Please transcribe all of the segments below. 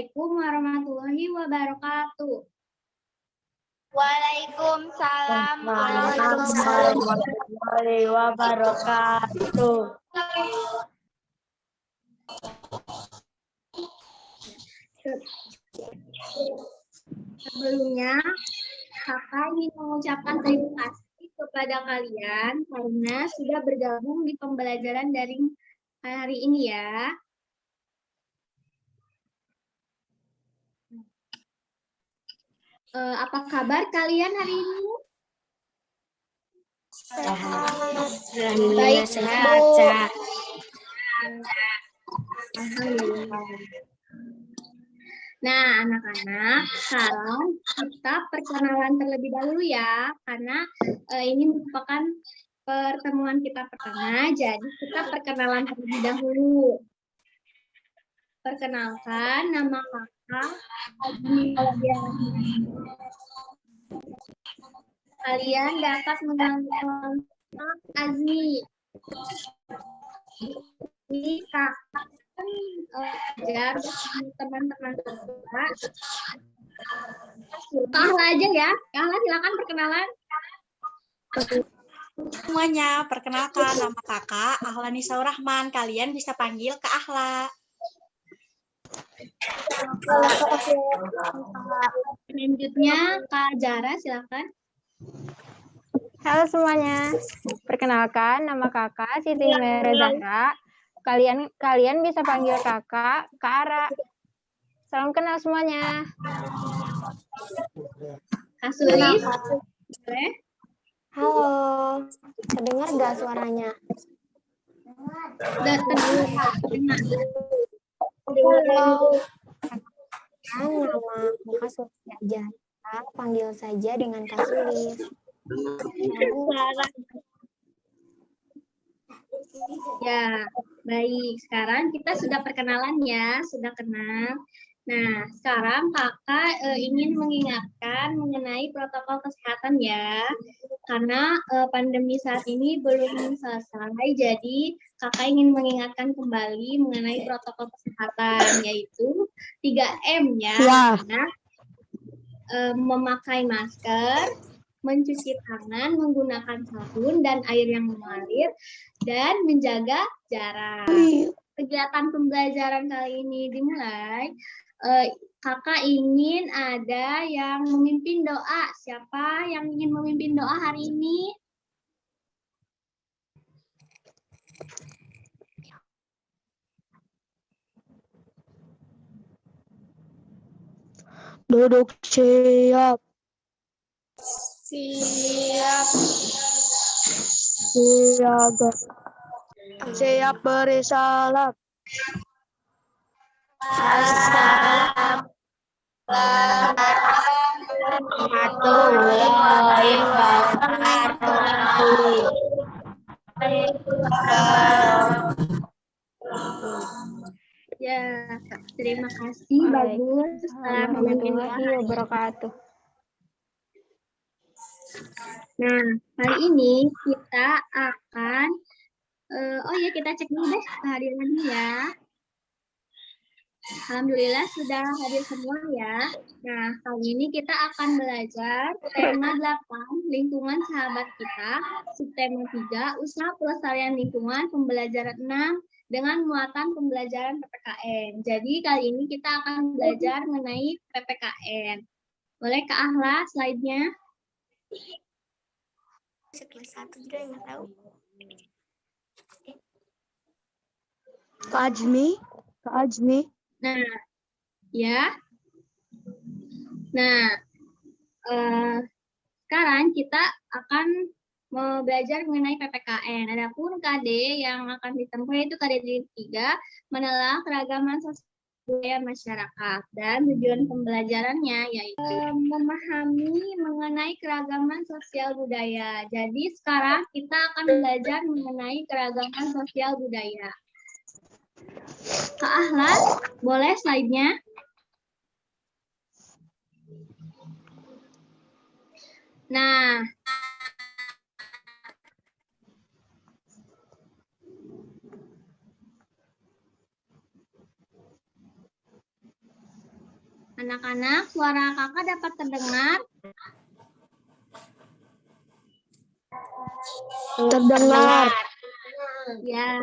Assalamualaikum warahmatullahi wabarakatuh. Waalaikumsalam warahmatullahi wabarakatuh. Sebelumnya, Kakak ingin mengucapkan terima kasih kepada kalian karena sudah bergabung di pembelajaran daring hari ini ya. Apa kabar kalian hari ini? Baik, sehat. Alhamdulillah. Nah, anak-anak, sekarang kita perkenalan terlebih dahulu ya, karena ini merupakan pertemuan kita pertama, jadi kita perkenalan terlebih dahulu. Perkenalkan, nama kakak Azmi Auliana. Kalian dapat mengenal Azmi. Ini kakak belajar bersama teman-teman kakak. Kahla aja ya. Kahla silakan perkenalan. Semuanya, perkenalkan nama kakak Ahla Nisaur Rahman. Kalian bisa panggil Kak Ahla. Selanjutnya Kak Jara silakan. Halo semuanya, perkenalkan nama kakak Siti Mere Zahra. Kalian bisa panggil kakak Kak Ara. Salam kenal semuanya. Kak Sulis, boleh? Halo, terdengar nggak suaranya? Udah terdengar. Halo, nama Kak Sulis aja. Panggil saja dengan Kak Sulis. Ya, baik. Sekarang kita sudah perkenalan ya, sudah kenal. Nah, sekarang kakak ingin mengingatkan mengenai protokol kesehatan ya. Karena pandemi saat ini belum selesai, jadi kakak ingin mengingatkan kembali mengenai protokol kesehatan, yaitu 3M ya. Karena memakai masker, mencuci tangan menggunakan sabun dan air yang mengalir, dan menjaga jarak. Kegiatan pembelajaran kali ini dimulai. Kakak ingin ada yang memimpin doa. Siapa yang ingin memimpin doa hari ini? Duduk siap. Siap. Siaga. Siap beri salam. Assalamualaikum warahmatullahi wabarakatuh. Ya, terima kasih. Bagus. Warahmatullahi wabarakatuh. Nah, kali ini kita akan kita cek dulu deh kehadirannya ya. Alhamdulillah sudah hadir semua ya. Nah, kali ini kita akan belajar tema 8, lingkungan sahabat kita, subtema 3, usaha pelestarian lingkungan, pembelajaran 6, dengan muatan pembelajaran PPKN. Jadi kali ini kita akan belajar mengenai PPKN. Boleh Kak Ahla slide-nya? Kelas 1 juga nggak tahu. Kak Ajmi. Nah, ya. Nah, sekarang kita akan belajar mengenai PPKN. Adapun KD yang akan ditempuh yaitu KD 3, menelah keragaman sosial budaya masyarakat, dan tujuan pembelajarannya yaitu memahami mengenai keragaman sosial budaya. Jadi sekarang kita akan belajar mengenai keragaman sosial budaya. Kak Ahlas, boleh slide-nya? Nah, Anak-anak, suara kakak dapat terdengar? Terdengar. Ya,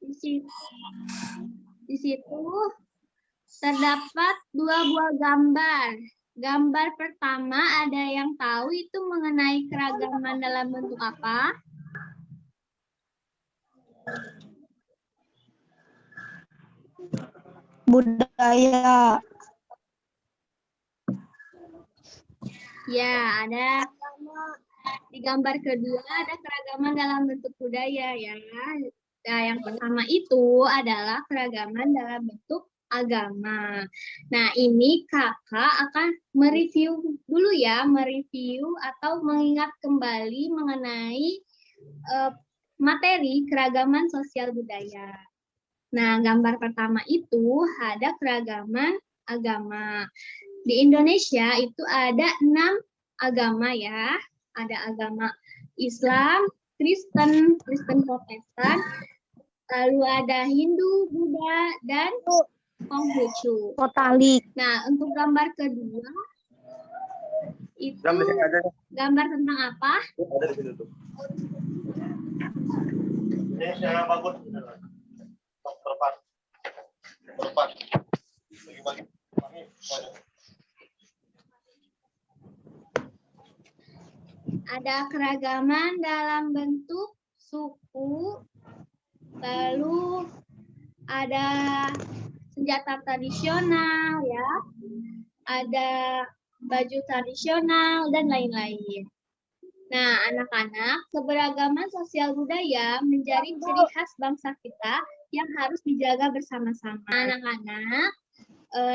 di situ terdapat dua buah gambar. Gambar pertama ada yang tahu itu mengenai keragaman dalam bentuk apa? Budaya. Ya, ada. Di gambar kedua ada keragaman dalam bentuk budaya ya. Nah, yang pertama itu adalah keragaman dalam bentuk agama. Nah, ini kakak akan mereview dulu ya, mereview atau mengingat kembali mengenai materi keragaman sosial budaya. Nah, gambar pertama itu ada keragaman agama. Di Indonesia itu ada 6 agama ya. Ada agama Islam, Kristen Protestan, lalu ada Hindu, Buddha, dan Konghucu. Kotalik. Nah, untuk gambar kedua, itu gambar tentang apa? Ada di situ tuh. Ini yang bagus. Terpas. Bagi-bagi. Ada keragaman dalam bentuk suku, lalu ada senjata tradisional ya, ada baju tradisional dan lain-lain. Nah, anak-anak, keberagaman sosial budaya menjadi ciri khas bangsa kita yang harus dijaga bersama-sama. Anak-anak,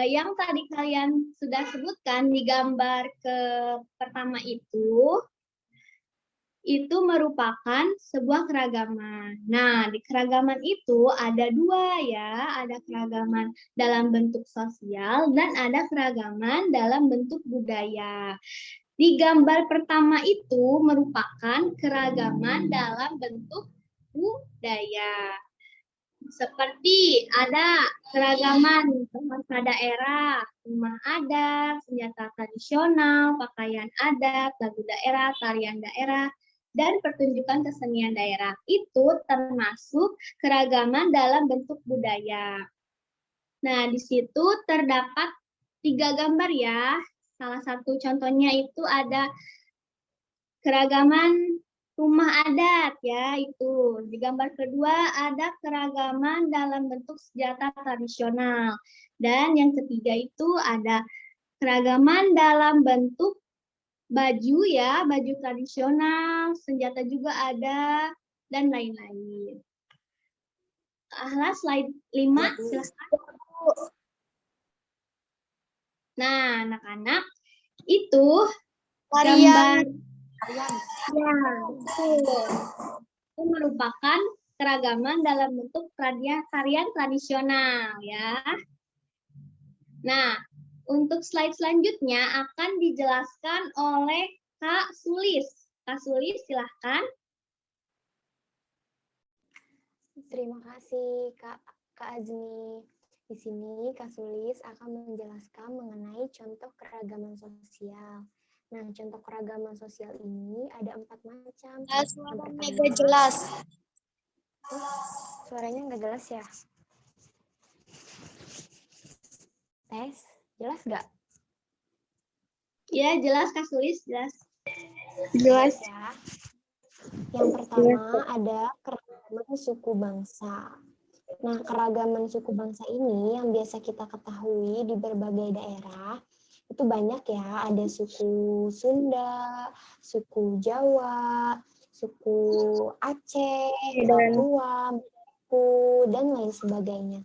yang tadi kalian sudah sebutkan di gambar pertama itu merupakan sebuah keragaman. Nah, di keragaman itu ada dua ya, ada keragaman dalam bentuk sosial dan ada keragaman dalam bentuk budaya. Di gambar pertama itu merupakan keragaman dalam bentuk budaya. Seperti ada keragaman bahasa daerah, rumah adat, senjata tradisional, pakaian adat, lagu daerah, tarian daerah, dan pertunjukan kesenian daerah. Itu termasuk keragaman dalam bentuk budaya. Nah, di situ terdapat 3 gambar ya. Salah satu contohnya itu ada keragaman rumah adat ya, itu. Di gambar kedua ada keragaman dalam bentuk senjata tradisional. Dan yang ketiga itu ada keragaman dalam bentuk baju ya, baju tradisional, senjata juga ada, dan lain-lain. Slide 5, silahkan. Nah, anak-anak, itu gambar ya, itu merupakan keragaman dalam bentuk tarian tradisional ya. Nah, untuk slide selanjutnya akan dijelaskan oleh Kak Sulis. Kak Sulis, silahkan. Terima kasih Kak Azmi. Di sini Kak Sulis akan menjelaskan mengenai contoh keragaman sosial. Nah, contoh keragaman sosial ini ada 4 macam. Suaranya gak jelas. Suaranya nggak jelas ya? Tes, jelas nggak? Ya, jelas Kak Sulis, jelas. Jelas. Ya. Yang pertama ada keragaman suku bangsa. Nah, keragaman suku bangsa ini yang biasa kita ketahui di berbagai daerah, itu banyak ya, ada suku Sunda, suku Jawa, suku Aceh, Papua, dan lain sebagainya.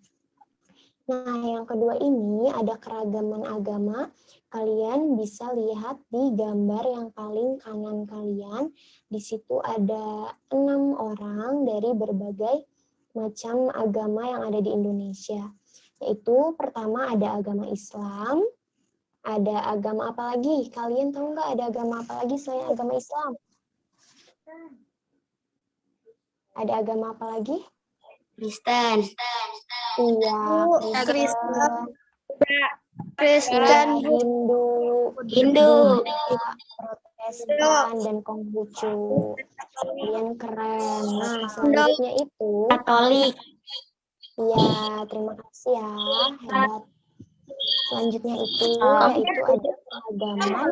Nah, yang kedua ini ada keragaman agama. Kalian bisa lihat di gambar yang paling kanan kalian. Di situ ada 6 orang dari berbagai macam agama yang ada di Indonesia. Yaitu pertama ada agama Islam. Ada agama apa lagi? Kalian tahu nggak ada agama apa lagi selain agama Islam? Ada agama apa lagi? Kristen. Iya, Kristen. Kristen. Hindu, Buddha, Protestan, dan Konghucu. Kalian keren. Nah, selanjutnya itu Katolik. ya, terima kasih ya, hebat. Selanjutnya itu yaitu ada keragaman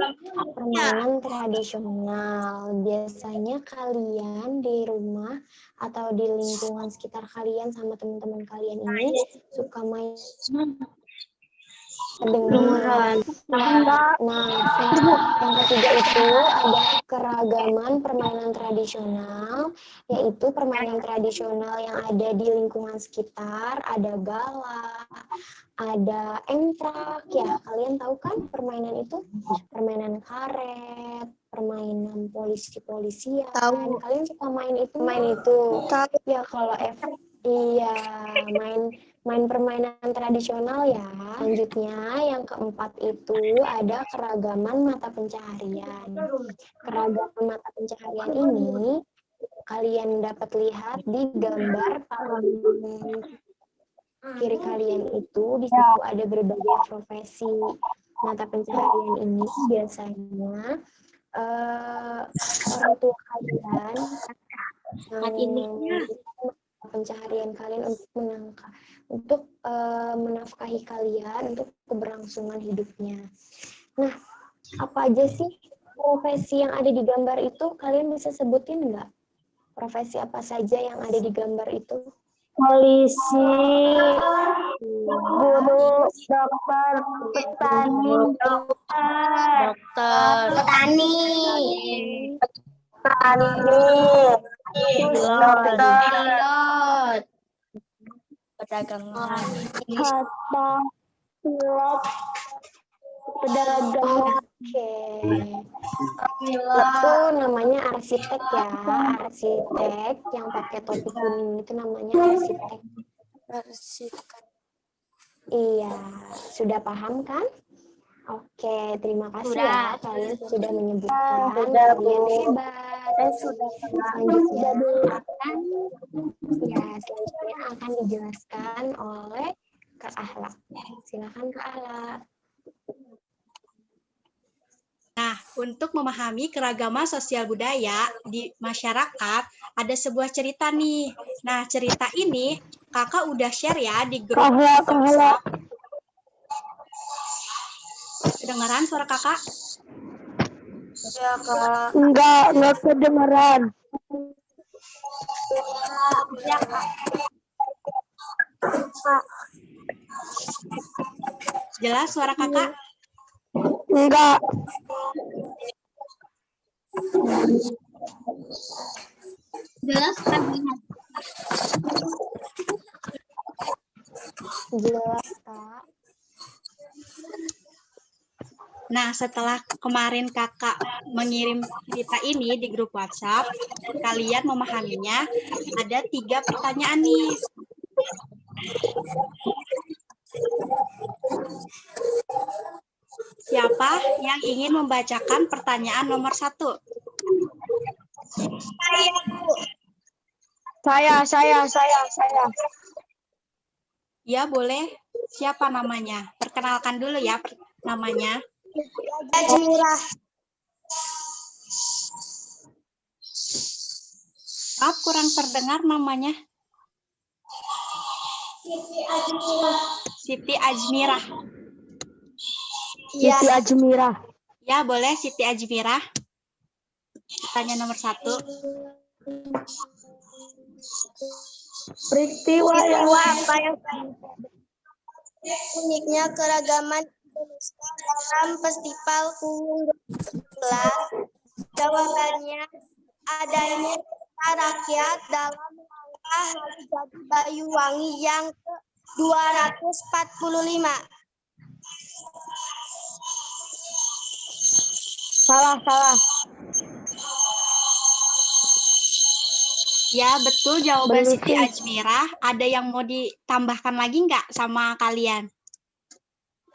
permainan tradisional. Biasanya kalian di rumah atau di lingkungan sekitar kalian sama teman-teman kalian ini suka main kedengaran. Nah, yang ketiga itu ada keragaman permainan tradisional, yaitu permainan tradisional yang ada di lingkungan sekitar, ada gala, ada emprak, ya kalian tahu kan permainan itu? Permainan karet, permainan polisi-polisian. Kalian suka main itu? Ya kalau iya, main permainan tradisional ya. Selanjutnya yang keempat itu ada keragaman mata pencaharian. Keragaman mata pencaharian ini kalian dapat lihat di gambar paling kiri kalian itu. Di situ ada berbagai profesi. Mata pencaharian ini biasanya orang tua kalian pencaharian kalian untuk menafkahi kalian untuk keberlangsungan hidupnya. Nah, apa aja sih profesi yang ada di gambar itu? Kalian bisa sebutin nggak? Profesi apa saja yang ada di gambar itu? Polisi, guru, dokter, petani, pilot, Perdagangan. pilot, pedagang. Oke. Itu namanya arsitek ya. Arsitek yang pakai topi kuning itu namanya arsitek. Iya, sudah paham kan? Oke, terima kasih ya. Kalian sudah menyebutkan kalian hebat. Selanjutnya akan dijelaskan oleh Kak Ahlak. Silakan Kak Ahlak. Nah, untuk memahami keragaman sosial budaya di masyarakat, ada sebuah cerita nih. Nah, cerita ini kakak udah share ya di grup WhatsApp. Kedengaran suara kakak? Ya, Kak. Enggak kedengeran. Ya, Kak. Jelas suara kakak? Enggak. Jelas kan? Jelas, Kak. Nah, setelah kemarin kakak mengirim cerita ini di grup WhatsApp, kalian memahaminya, ada 3 pertanyaan nih. Siapa yang ingin membacakan pertanyaan nomor 1? Saya. Ya, boleh. Siapa namanya? Perkenalkan dulu ya namanya. Ajmirah. Maaf, kurang terdengar namanya. Siti Ajmirah. Siti Ajmirah. Ya, boleh Siti Ajmirah. Pertanyaan nomor 1. Peristiwa apa yang uniknya keragaman Indonesia dalam Festival Kuwung 2012? Jawabannya adanya pesta rakyat dalam rangka Hari Jadi Banyuwangi yang ke-245. Salah. Ya, betul jawaban Belum Siti sih. Ajmirah. Ada yang mau ditambahkan lagi nggak sama kalian?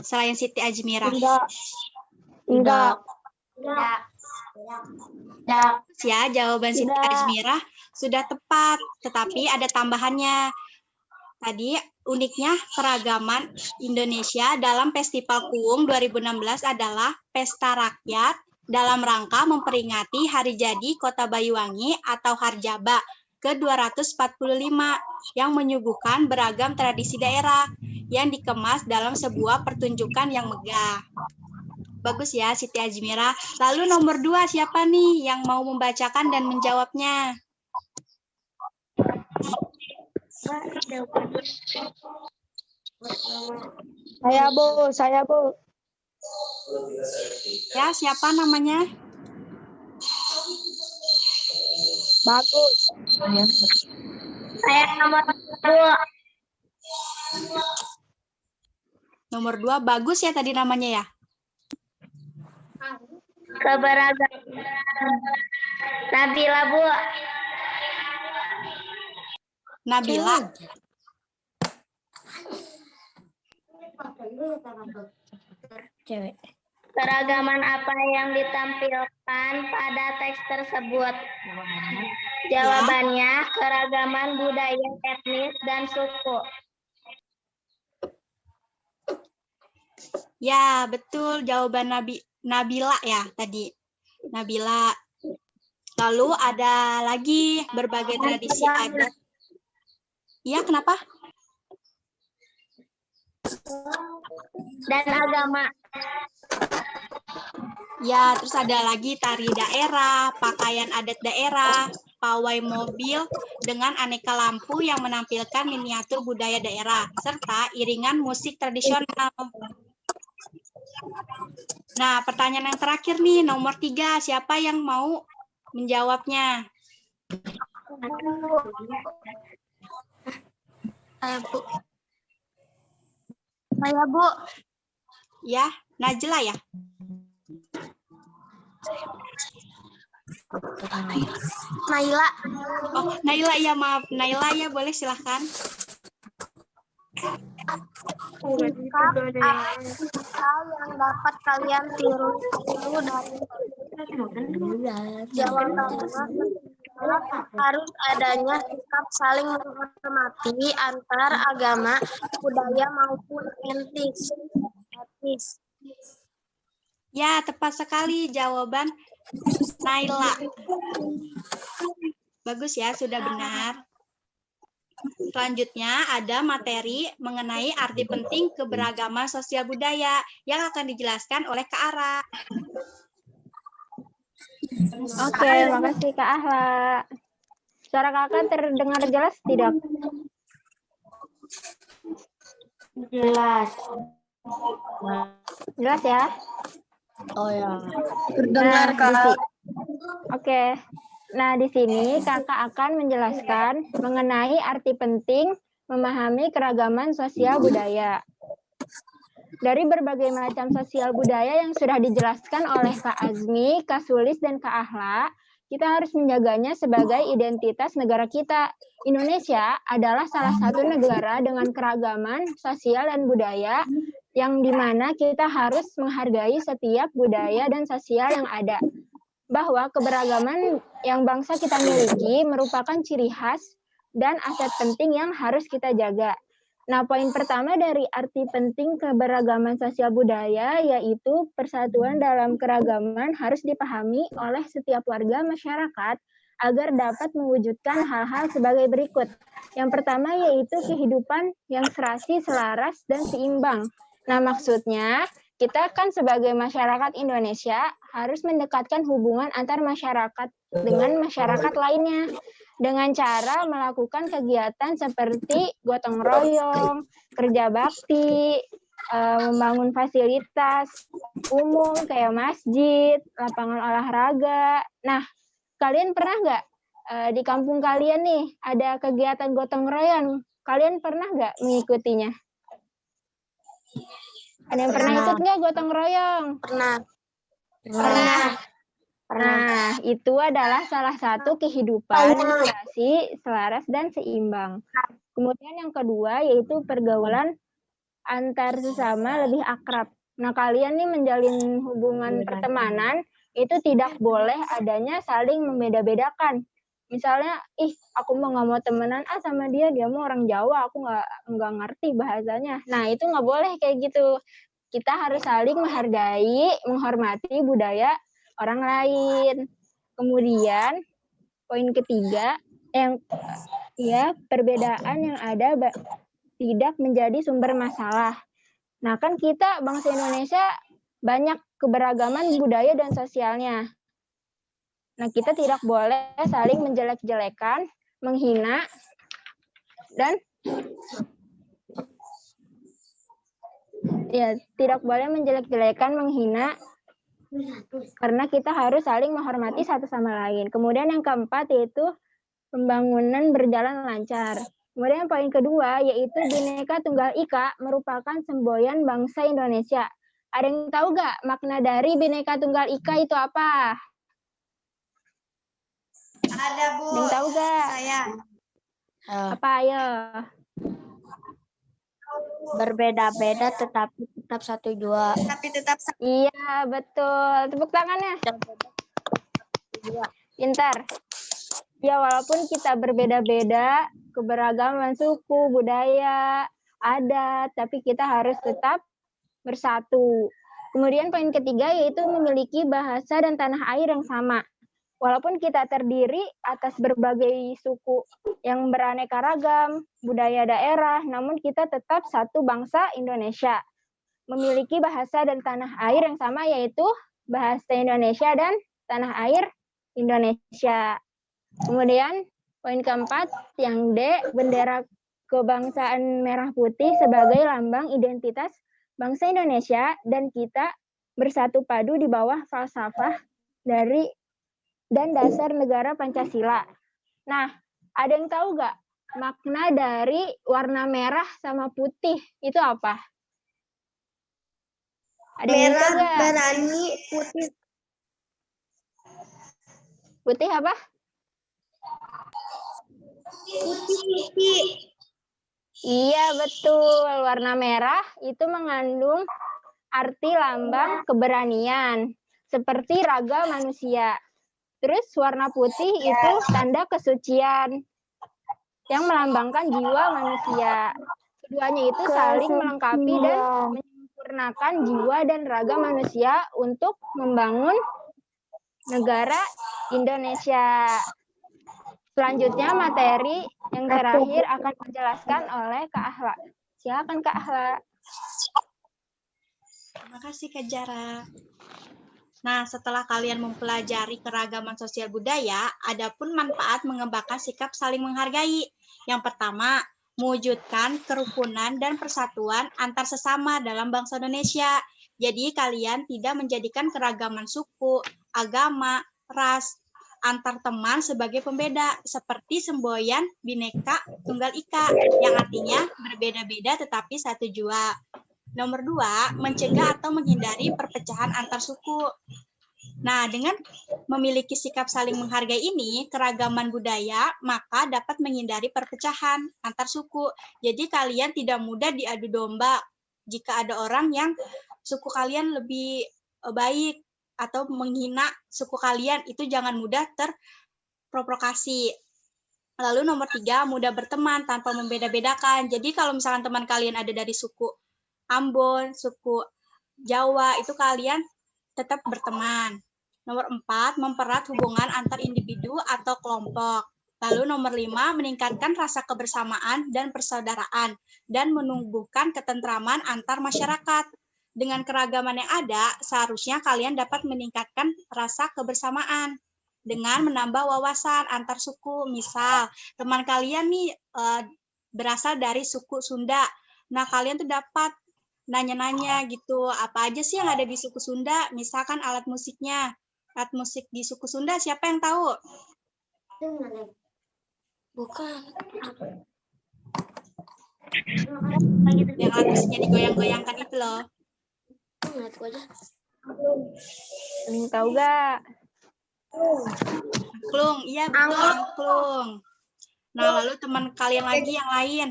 Selain Siti Ajmirah. Enggak. Ya, jawaban Siti Tidak. Ajmirah sudah tepat, tetapi ada tambahannya. tadi uniknya keragaman Indonesia dalam Festival Kuwung 2016 adalah pesta rakyat dalam rangka memperingati Hari Jadi Kota Banyuwangi atau Harjaba ke-245 yang menyuguhkan beragam tradisi daerah yang dikemas dalam sebuah pertunjukan yang megah. Bagus ya, Siti Azmira. Lalu nomor 2, siapa nih yang mau membacakan dan menjawabnya? Saya, Bu. Ya, siapa namanya? Bagus. Saya nomor 2. Nomor 2, Bagus ya tadi namanya ya? Keberagaman. Nabila, Bu. Nabila. Keragaman apa yang ditampilkan pada teks tersebut? Jawabannya, keragaman budaya, etnis, dan suku. Ya, betul jawaban Nabila ya tadi. Nabila. Lalu ada lagi berbagai tradisi adat. Iya, kenapa? Dan agama. Ya, terus ada lagi tari daerah, pakaian adat daerah, pawai mobil dengan aneka lampu yang menampilkan miniatur budaya daerah, serta iringan musik tradisional. Nah, pertanyaan yang terakhir nih, nomor 3, siapa yang mau menjawabnya? Bu. Saya, Bu. Ya, Najla ya? Naila. Oh, Naila ya, maaf. Naila ya, boleh silahkan. Sikap hal yang dapat kalian tiru dari jawabannya harus adanya sikap saling menghormati antar agama, budaya maupun etnis. Ya, tepat sekali jawaban Naila. Bagus ya, sudah benar. Selanjutnya ada materi mengenai arti penting keberagaman sosial budaya yang akan dijelaskan oleh Kak Ara. Oke, makasih Kak Ahla. Suara kakak terdengar jelas tidak? Jelas. Jelas ya? Oh ya. Terdengar Kak. Oke. Nah, di sini kakak akan menjelaskan mengenai arti penting memahami keragaman sosial budaya. Dari berbagai macam sosial budaya yang sudah dijelaskan oleh Kak Azmi, Kak Sulis, dan Kak Ahla, kita harus menjaganya sebagai identitas negara kita. Indonesia adalah salah satu negara dengan keragaman sosial dan budaya yang dimana kita harus menghargai setiap budaya dan sosial yang ada. Bahwa keberagaman yang bangsa kita miliki merupakan ciri khas dan aset penting yang harus kita jaga. Nah, poin pertama dari arti penting keberagaman sosial budaya yaitu persatuan dalam keragaman harus dipahami oleh setiap warga masyarakat agar dapat mewujudkan hal-hal sebagai berikut. Yang pertama yaitu kehidupan yang serasi, selaras, dan seimbang. Nah, maksudnya kita kan sebagai masyarakat Indonesia harus mendekatkan hubungan antar masyarakat dengan masyarakat lainnya dengan cara melakukan kegiatan seperti gotong royong, kerja bakti, membangun fasilitas umum kayak masjid, lapangan olahraga. Nah, kalian pernah nggak di kampung kalian nih ada kegiatan gotong royong? Kalian pernah nggak mengikutinya? Ada yang pernah ikut nggak gotong royong? Pernah. Nah, itu adalah salah satu kehidupan serasi, selaras, dan seimbang. Kemudian yang kedua yaitu pergaulan antar sesama lebih akrab. Nah, kalian nih menjalin hubungan pertemanan itu tidak boleh adanya saling membeda-bedakan. Misalnya, ih aku nggak mau temenan sama dia mau orang Jawa, aku nggak ngerti bahasanya. Nah itu nggak boleh kayak gitu. Kita harus saling menghargai, menghormati budaya orang lain. Kemudian poin ketiga, perbedaan yang ada tidak menjadi sumber masalah. Nah kan kita bangsa Indonesia banyak keberagaman budaya dan sosialnya. Nah, kita tidak boleh saling menjelek-jelekan, menghina, dan tidak boleh menjelek-jelekan, menghina, karena kita harus saling menghormati satu sama lain. Kemudian yang keempat yaitu pembangunan berjalan lancar. Kemudian poin kedua yaitu Bhinneka Tunggal Ika merupakan semboyan bangsa Indonesia. Ada yang tahu nggak makna dari Bhinneka Tunggal Ika itu apa? Ada, Bu. Ada yang tahu nggak? Saya. Apa ayo? Berbeda-beda tetapi tetap satu jua. Tapi tetap Iya, betul. Tepuk tangannya. Pintar. Ya, walaupun kita berbeda-beda, keberagaman suku, budaya, adat, tapi kita harus tetap bersatu. Kemudian poin ketiga yaitu memiliki bahasa dan tanah air yang sama. Walaupun kita terdiri atas berbagai suku yang beraneka ragam, budaya daerah, namun kita tetap satu bangsa Indonesia. Memiliki bahasa dan tanah air yang sama yaitu bahasa Indonesia dan tanah air Indonesia. Kemudian poin keempat yang D, bendera kebangsaan merah putih sebagai lambang identitas bangsa Indonesia dan kita bersatu padu di bawah falsafah dari dan dasar negara Pancasila. Nah, ada yang tahu nggak makna dari warna merah sama putih itu apa? Ada yang tahu nggak? Berani, putih. Putih apa? Putih. Iya, betul. Warna merah itu mengandung arti lambang keberanian, seperti raga manusia. Terus warna putih itu tanda kesucian yang melambangkan jiwa manusia. Keduanya itu saling melengkapi dan menyempurnakan jiwa dan raga manusia untuk membangun negara Indonesia. Selanjutnya materi yang terakhir akan dijelaskan oleh Kak Ahla. Silakan Kak Ahla. Terima kasih Kak Jara. Nah, setelah kalian mempelajari keragaman sosial budaya, ada pun manfaat mengembangkan sikap saling menghargai. Yang pertama, mewujudkan kerukunan dan persatuan antar sesama dalam bangsa Indonesia. Jadi, kalian tidak menjadikan keragaman suku, agama, ras, antar teman sebagai pembeda, seperti semboyan Bhinneka Tunggal Ika, yang artinya berbeda-beda tetapi satu jua. Nomor 2, mencegah atau menghindari perpecahan antar suku. Nah, dengan memiliki sikap saling menghargai ini, keragaman budaya, maka dapat menghindari perpecahan antar suku. Jadi kalian tidak mudah diadu domba jika ada orang yang suku kalian lebih baik atau menghina suku kalian, itu jangan mudah terprovokasi. Lalu nomor 3, mudah berteman tanpa membeda-bedakan. Jadi kalau misalkan teman kalian ada dari suku Ambon, suku Jawa, itu kalian tetap berteman. Nomor 4, mempererat hubungan antar individu atau kelompok. Lalu nomor 5, meningkatkan rasa kebersamaan dan persaudaraan dan menumbuhkan ketentraman antar masyarakat. Dengan keragaman yang ada, seharusnya kalian dapat meningkatkan rasa kebersamaan dengan menambah wawasan antar suku. Misal, teman kalian nih berasal dari suku Sunda. Nah, kalian tuh dapat nanya-nanya gitu, apa aja sih yang ada di suku Sunda? Misalkan alat musiknya. Alat musik di suku Sunda siapa yang tahu? Bukan. Yang alat musiknya digoyang-goyangkan itu loh. Yang tahu gak? Angklung, iya betul angklung. Nah, lalu teman kalian lagi yang lain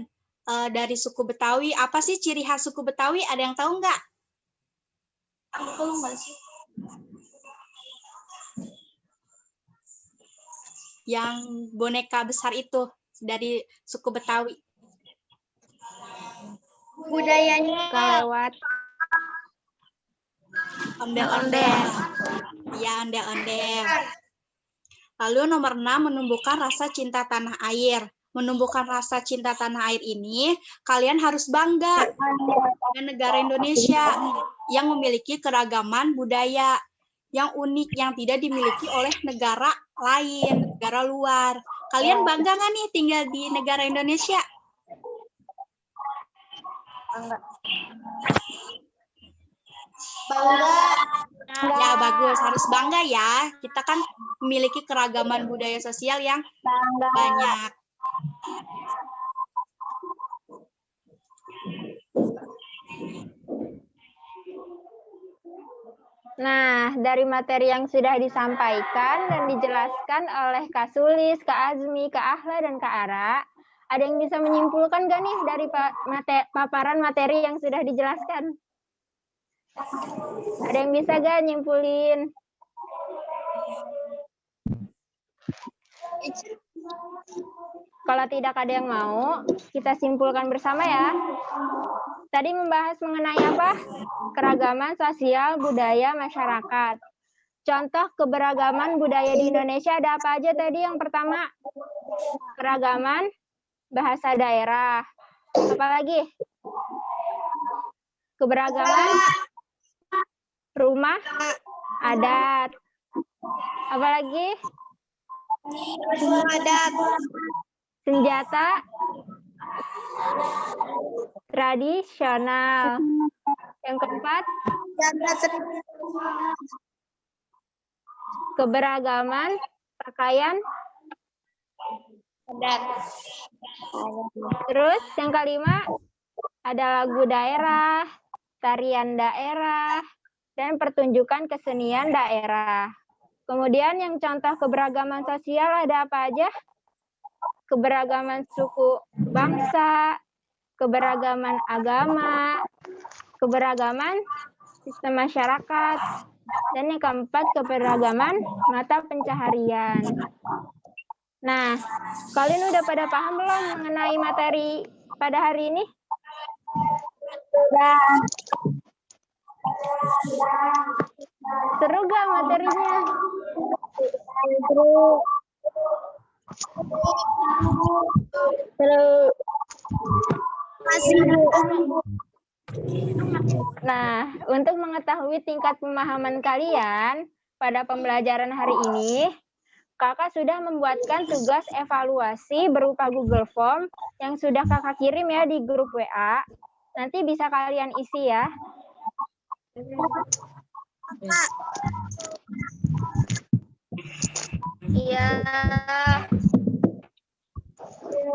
dari suku Betawi, apa sih ciri khas suku Betawi? Ada yang tahu nggak? Angklung nggak sih? yang boneka besar itu dari suku Betawi? Budayanya Kelewat. Ondel-ondel. Ya, ondel-ondel. Lalu nomor 6, menumbuhkan rasa cinta tanah air. Menumbuhkan rasa cinta tanah air ini, kalian harus bangga dengan negara Indonesia yang memiliki keragaman budaya yang unik, yang tidak dimiliki oleh negara lain, negara luar. Kalian bangga nggak nih tinggal di negara Indonesia? Bangga. Ya, bagus. Harus bangga ya. Kita kan memiliki keragaman budaya sosial yang banyak. Nah, dari materi yang sudah disampaikan dan dijelaskan oleh Kak Sulis, Kak Azmi, Kak Ahla, dan Kak Ara, ada yang bisa menyimpulkan nggak nih dari paparan materi yang sudah dijelaskan? Ada yang bisa nggak nyimpulin? Kalau tidak ada yang mau, kita simpulkan bersama ya. Tadi membahas mengenai apa? Keragaman sosial budaya masyarakat. Contoh keberagaman budaya di Indonesia ada apa aja tadi? Yang pertama, keragaman bahasa daerah. Apalagi? Keberagaman rumah adat. Apalagi? Adat. Senjata tradisional. Yang keempat, keberagaman pakaian. Terus yang kelima, ada lagu daerah, tarian daerah, dan pertunjukan kesenian daerah. Kemudian yang contoh keberagaman sosial ada apa aja? Keberagaman suku bangsa, keberagaman agama, keberagaman sistem masyarakat, dan yang keempat keberagaman mata pencaharian. Nah, kalian udah pada paham belum mengenai materi pada hari ini? Seru gak materinya? Seru. Nah, untuk mengetahui tingkat pemahaman kalian pada pembelajaran hari ini, Kakak sudah membuatkan tugas evaluasi berupa Google Form yang sudah Kakak kirim ya di grup WA. Nanti bisa kalian isi ya. Iya.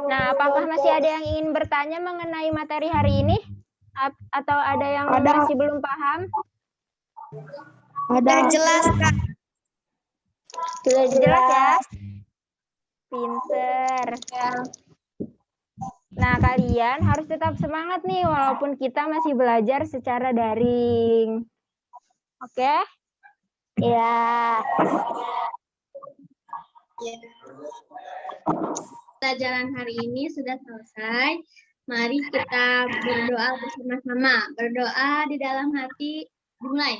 Nah, apakah masih ada yang ingin bertanya mengenai materi hari ini? Atau ada yang masih belum paham? Ada. Jelas, Kak. Sudah jelas ya? Pinter. Nah, kalian harus tetap semangat nih walaupun kita masih belajar secara daring. Oke? Ya. Pelajaran hari ini sudah selesai. Mari kita berdoa bersama-sama. Berdoa di dalam hati. Dimulai.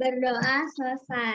Berdoa selesai.